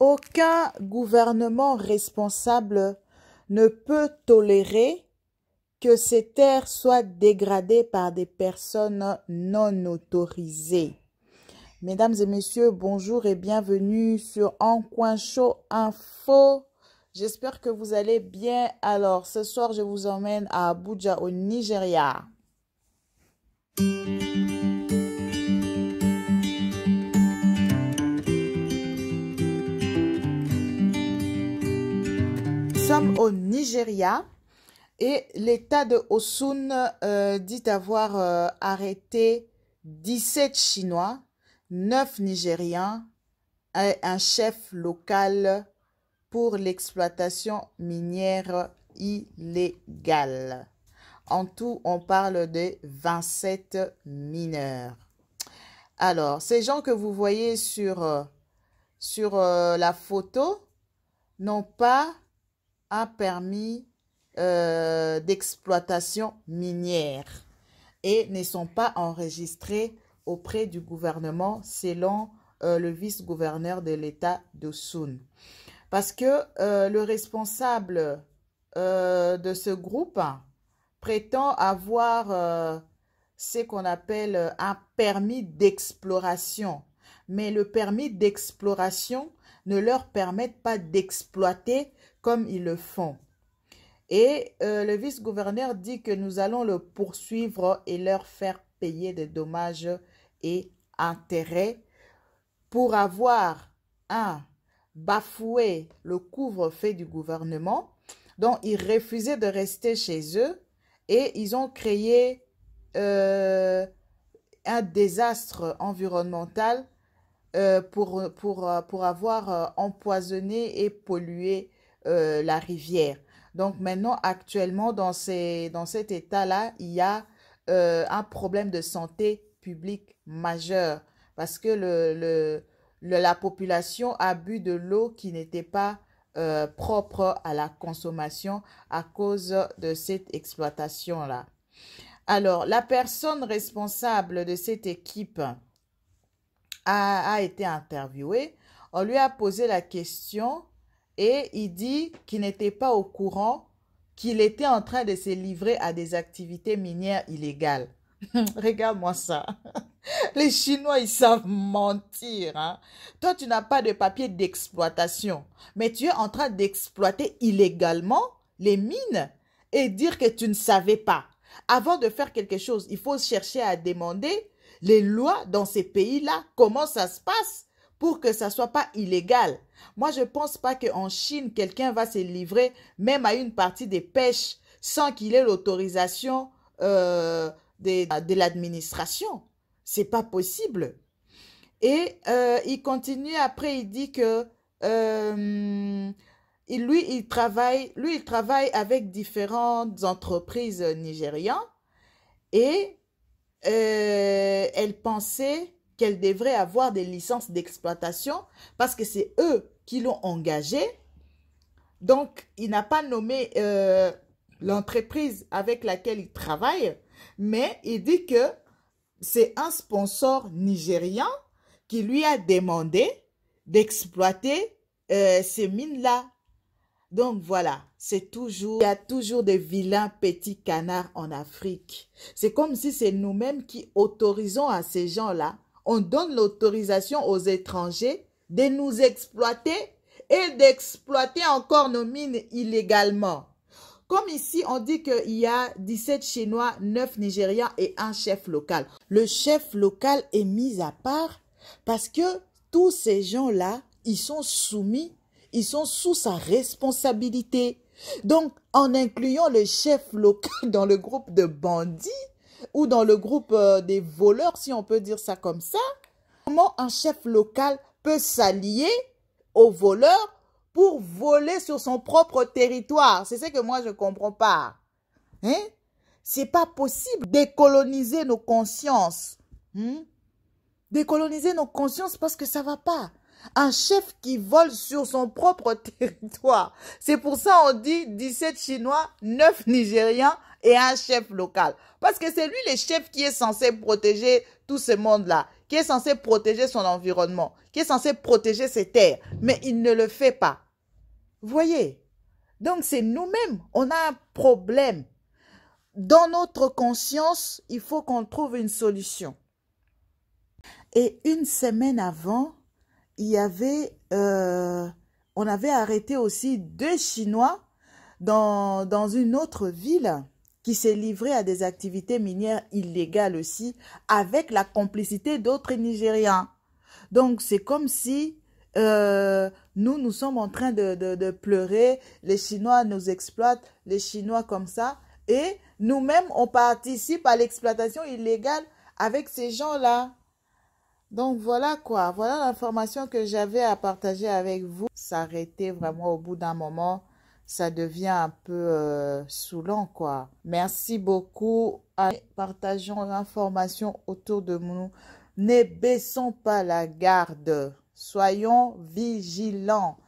Aucun gouvernement responsable ne peut tolérer que ces terres soient dégradées par des personnes non autorisées. Mesdames et messieurs, bonjour et bienvenue sur Un Coin Chaud Info. J'espère que vous allez bien. Alors, ce soir, je vous emmène à Abuja, au Nigeria. Nous sommes au Nigeria et l'État de Osun dit avoir arrêté 17 Chinois, 9 Nigériens et un chef local pour l'exploitation minière illégale. En tout, on parle de 27 mineurs. Alors, ces gens que vous voyez sur la photo n'ont pas un permis d'exploitation minière et ne sont pas enregistrés auprès du gouvernement selon le vice-gouverneur de l'État d'Osun. Parce que le responsable de ce groupe prétend avoir ce qu'on appelle un permis d'exploration. Mais le permis d'exploration ne leur permet pas d'exploiter comme ils le font. Et le vice-gouverneur dit que nous allons le poursuivre et leur faire payer des dommages et intérêts pour avoir bafoué le couvre-feu du gouvernement. Donc, ils refusaient de rester chez eux et ils ont créé un désastre environnemental pour avoir empoisonné et pollué la rivière. Donc maintenant, actuellement, dans cet état-là, il y a un problème de santé publique majeur parce que la population a bu de l'eau qui n'était pas propre à la consommation à cause de cette exploitation-là. Alors, la personne responsable de cette équipe a été interviewée. On lui a posé la question et il dit qu'il n'était pas au courant qu'il était en train de se livrer à des activités minières illégales. Regarde-moi ça. Les Chinois, ils savent mentir. Hein? Toi, tu n'as pas de papier d'exploitation, mais tu es en train d'exploiter illégalement les mines et dire que tu ne savais pas. Avant de faire quelque chose, il faut chercher à demander les lois dans ces pays-là, comment ça se passe pour que ça ne soit pas illégal. Moi, je ne pense pas qu'en Chine, quelqu'un va se livrer même à une partie des pêches sans qu'il ait l'autorisation de l'administration. Ce n'est pas possible. Et il continue après, il dit que lui, il travaille avec différentes entreprises nigériennes et elle pensait qu'elle devrait avoir des licences d'exploitation parce que c'est eux qui l'ont engagé. Donc, il n'a pas nommé l'entreprise avec laquelle il travaille, mais il dit que c'est un sponsor nigérien qui lui a demandé d'exploiter ces mines-là. Donc voilà, il y a toujours des vilains petits canards en Afrique. C'est comme si c'est nous-mêmes qui autorisons à ces gens-là, on donne l'autorisation aux étrangers de nous exploiter et d'exploiter encore nos mines illégalement. Comme ici, on dit qu'il y a 17 Chinois, 9 Nigériens et un chef local. Le chef local est mis à part parce que tous ces gens-là, ils sont soumis, ils sont sous sa responsabilité. Donc, en incluant le chef local dans le groupe de bandits ou dans le groupe des voleurs, si on peut dire ça comme ça, comment un chef local peut s'allier aux voleurs pour voler sur son propre territoire? C'est ce que moi, je ne comprends pas. Hein? Ce n'est pas possible. Décoloniser nos consciences. Décoloniser nos consciences parce que ça ne va pas. Un chef qui vole sur son propre territoire. C'est pour ça qu'on dit 17 Chinois, 9 Nigériens et un chef local. Parce que c'est lui le chef qui est censé protéger tout ce monde-là. qui est censé protéger son environnement, qui est censé protéger ses terres, mais il ne le fait pas. Vous voyez? Donc, c'est nous-mêmes, on a un problème. Dans notre conscience, il faut qu'on trouve une solution. Et une semaine avant, il y avait, on avait arrêté aussi 2 Chinois dans une autre ville qui s'est livré à des activités minières illégales aussi, avec la complicité d'autres Nigériens. Donc, c'est comme si nous sommes en train de pleurer, les Chinois nous exploitent, les Chinois comme ça, et nous-mêmes, on participe à l'exploitation illégale avec ces gens-là. Donc, voilà quoi, voilà l'information que j'avais à partager avec vous. S'arrêter vraiment au bout d'un moment, ça devient un peu saoulant, quoi. Merci beaucoup. Partageons l'information autour de nous. Ne baissons pas la garde. Soyons vigilants.